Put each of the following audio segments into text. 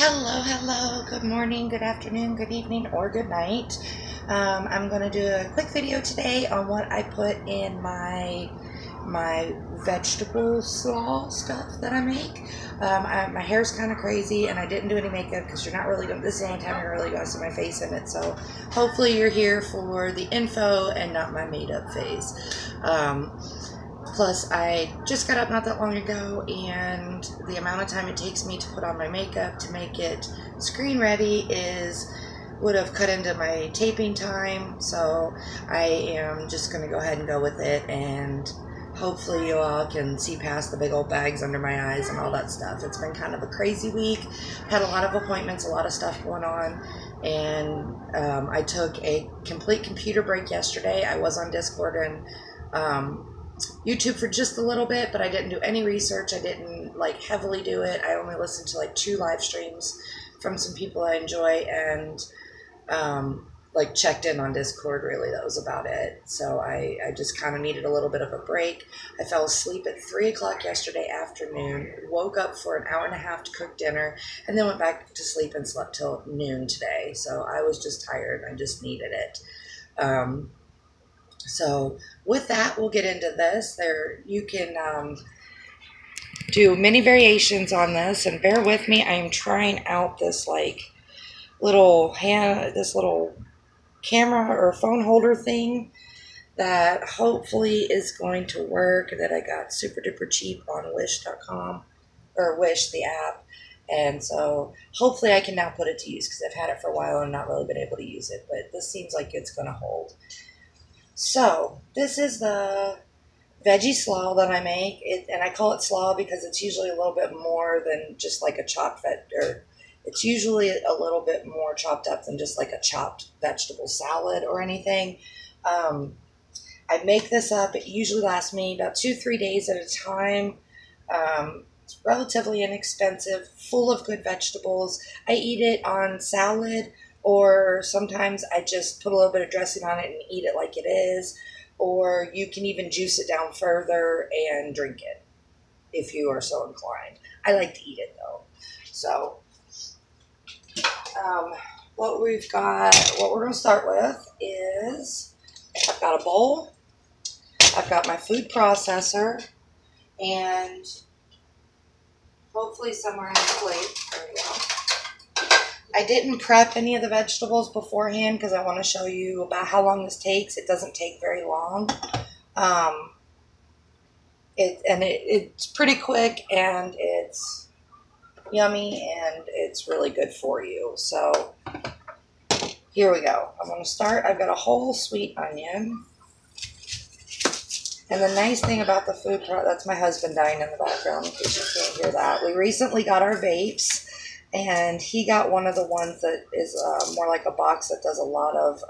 Hello, good morning, good afternoon, good evening, or good night. I'm going to do a quick video today on what I put in my vegetable slaw stuff that I make. My hair's kind of crazy and I didn't do any makeup because you're not really going to, this is the only time you're really going to see my face in it, so hopefully you're here for the info and not my made up face. Plus, I just got up not that long ago, and the amount of time it takes me to put on my makeup to make it screen ready would have cut into my taping time, so I am just going to go ahead and go with it, and hopefully you all can see past the big old bags under my eyes and all that stuff. It's been kind of a crazy week. Had a lot of appointments, a lot of stuff going on, and I took a complete computer break yesterday. I was on Discord and YouTube for just a little bit, but I didn't do any research. I didn't like heavily do it. I only listened to like 2 live streams from some people I enjoy, and like checked in on Discord. Really, that was about it. So I just kind of needed a little bit of a break. I fell asleep at 3 o'clock yesterday afternoon, woke up for an hour and a half to cook dinner, and then went back to sleep and slept till noon today. So I was just tired. I just needed it. So with that, we'll get into this. You can do many variations on this, and bear with me. I am trying out this like little camera or phone holder thing that hopefully is going to work, that I got super duper cheap on wish.com, or Wish, the app. And so hopefully I can now put it to use, because I've had it for a while and not really been able to use it, but this seems like it's going to hold. So this is the veggie slaw that I make, and I call it slaw because it's usually a little bit more than just like a chopped it's usually a little bit more chopped up than just like a chopped vegetable salad or anything. I make this up. It usually lasts me about 2-3 days at a time. It's relatively inexpensive, full of good vegetables. I eat it on salad, or sometimes I just put a little bit of dressing on it and eat it like it is. Or you can even juice it down further and drink it if you are so inclined. I like to eat it though. So what we're going to start with is, I've got a bowl, I've got my food processor, and hopefully somewhere in the plate, there we go. I didn't prep any of the vegetables beforehand because I want to show you about how long this takes. It doesn't take very long. It's pretty quick, and it's yummy, and it's really good for you. So here we go. I'm going to start. I've got a whole sweet onion. And the nice thing about the food, that's my husband dying in the background in case you can't hear that. We recently got our vapes. And he got one of the ones that is more like a box that does a lot of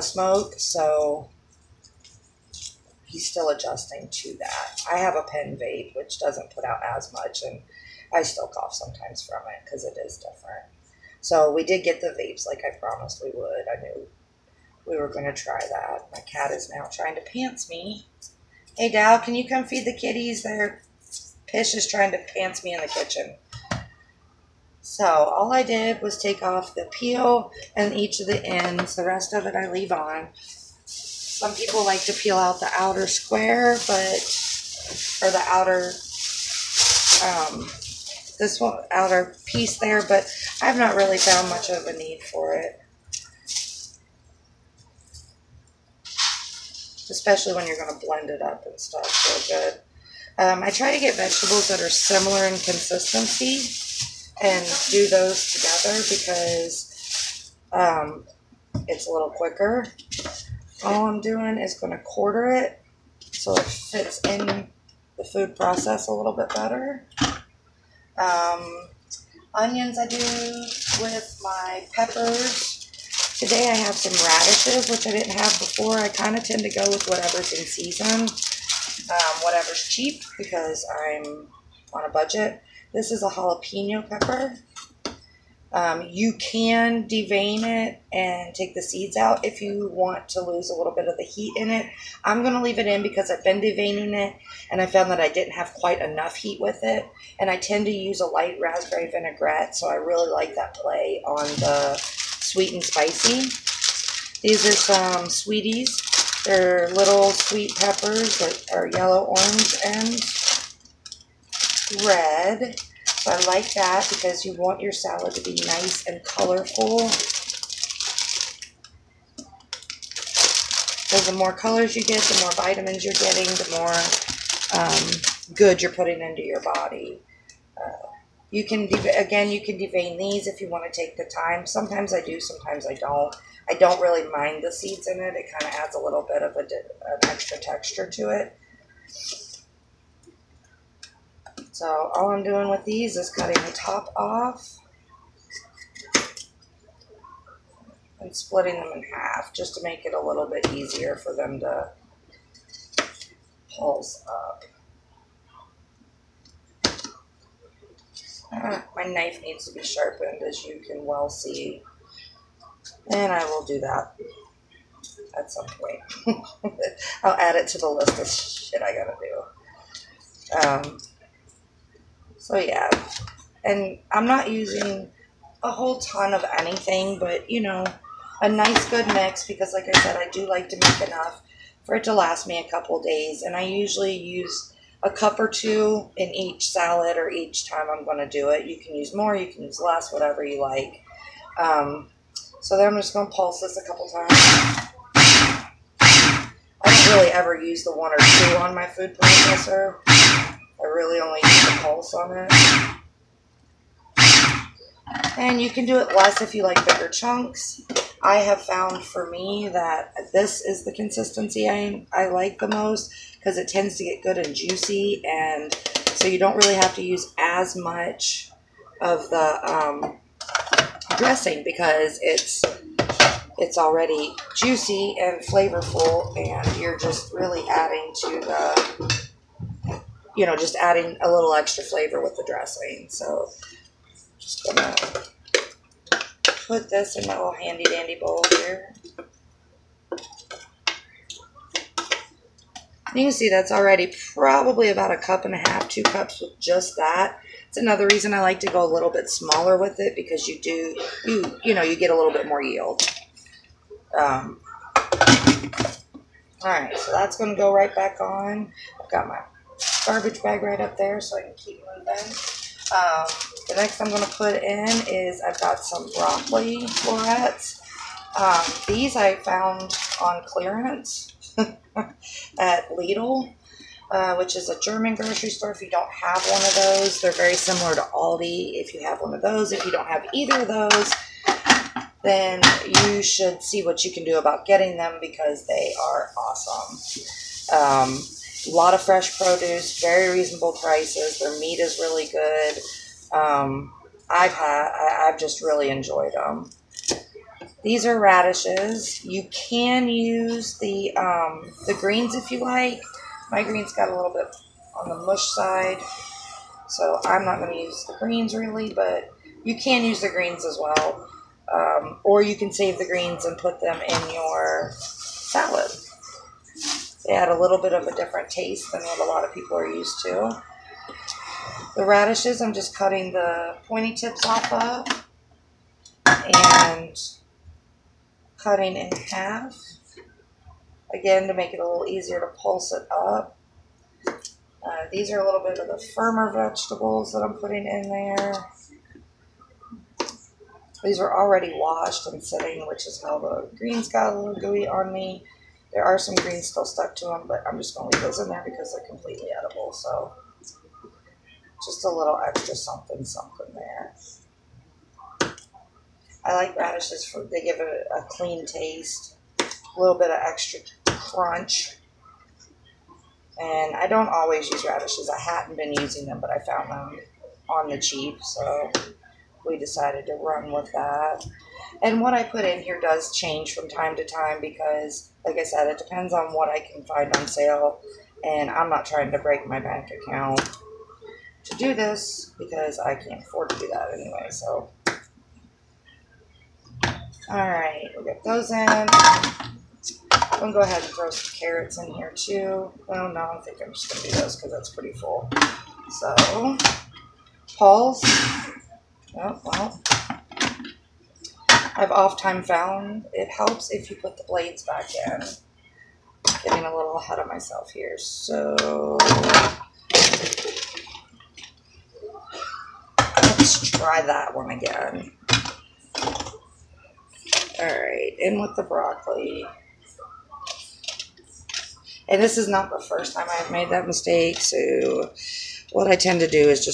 smoke. So he's still adjusting to that. I have a pen vape, which doesn't put out as much, and I still cough sometimes from it because it is different. So we did get the vapes like I promised we would. I knew we were going to try that. My cat is now trying to pants me. Hey, Dow, can you come feed the kitties? Pish is trying to pants me in the kitchen. So all I did was take off the peel and each of the ends. The rest of it I leave on. Some people like to peel out the outer square, or the outer, outer piece there, but I've not really found much of a need for it. Especially when you're going to blend it up and stuff real good. I try to get vegetables that are similar in consistency and do those together because it's a little quicker. All I'm doing is going to quarter it so it fits in the food process a little bit better. Onions I do with my peppers. Today I have some radishes, which I didn't have before. I kind of tend to go with whatever's in season. Whatever's cheap because I'm on a budget. This is a jalapeno pepper, You can devein it and take the seeds out if you want to lose a little bit of the heat in it. I'm going to leave it in because I've been deveining it and I found that I didn't have quite enough heat with it. And I tend to use a light raspberry vinaigrette, so I really like that play on the sweet and spicy. These are some sweeties. They're little sweet peppers that are yellow, orange, and red. So I like that because you want your salad to be nice and colorful. Because the more colors you get, the more vitamins you're getting, the more good you're putting into your body. You can devein these if you want to take the time. Sometimes I do, sometimes I don't. I don't really mind the seeds in it. It kind of adds a little bit of an extra texture to it. So all I'm doing with these is cutting the top off and splitting them in half just to make it a little bit easier for them to pulse up. My knife needs to be sharpened, as you can well see, and I will do that at some point. I'll add it to the list of shit I gotta do. So yeah, and I'm not using a whole ton of anything, but you know, a nice good mix, because like I said, I do like to make enough for it to last me a couple days, and I usually use a cup or two in each salad or each time I'm going to do it. You can use more, you can use less, whatever you like. So then I'm just going to pulse this a couple times. I don't really ever use the 1 or 2 on my food processor. I really only use the pulse on it. And you can do it less if you like bigger chunks. I have found for me that this is the consistency I like the most, because it tends to get good and juicy, and so you don't really have to use as much of the dressing because it's already juicy and flavorful, and you're just really adding to the, you know, just adding a little extra flavor with the dressing. So just gonna put this in my little handy dandy bowl here. You can see that's already probably about 1.5 cups, 2 cups with just that. It's another reason I like to go a little bit smaller with it, because you get a little bit more yield. Alright, so that's going to go right back on. I've got my garbage bag right up there so I can keep moving. The next I'm going to put in is I've got some broccoli florets. These I found on clearance at Lidl, which is a German grocery store. If you don't have one of those, they're very similar to Aldi. If you have one of those, if you don't have either of those, then you should see what you can do about getting them, because they are awesome. A lot of fresh produce, very reasonable prices. Their meat is really good. I've just really enjoyed them. These are radishes. You can use the greens if you like. My greens got a little bit on the mush side, so I'm not going to use the greens really, but you can use the greens as well. Or you can save the greens and put them in your salad. They add a little bit of a different taste than what a lot of people are used to. The radishes, I'm just cutting the pointy tips off of and cutting in half, again to make it a little easier to pulse it up. These are a little bit of the firmer vegetables that I'm putting in there. These were already washed and sitting, which is how the greens got a little gooey on me. There are some greens still stuck to them, but I'm just going to leave those in there because they're completely edible. So just a little extra something there. I like radishes, they give it a clean taste, a little bit of extra crunch. And I don't always use radishes. I hadn't been using them, but I found them on the cheap, so we decided to run with that. And what I put in here does change from time to time because, like I said, it depends on what I can find on sale, and I'm not trying to break my bank account to do this because I can't afford to do that anyway. So Alright, we'll get those in. I'm going to go ahead and throw some carrots in here too. Well, no, I think I'm just going to do those because that's pretty full. So, pulse. Oh, well. I've oft-time found it helps if you put the blades back in. Getting a little ahead of myself here. So, let's try that one again. Alright, in with the broccoli. And this is not the first time I've made that mistake, so what I tend to do is just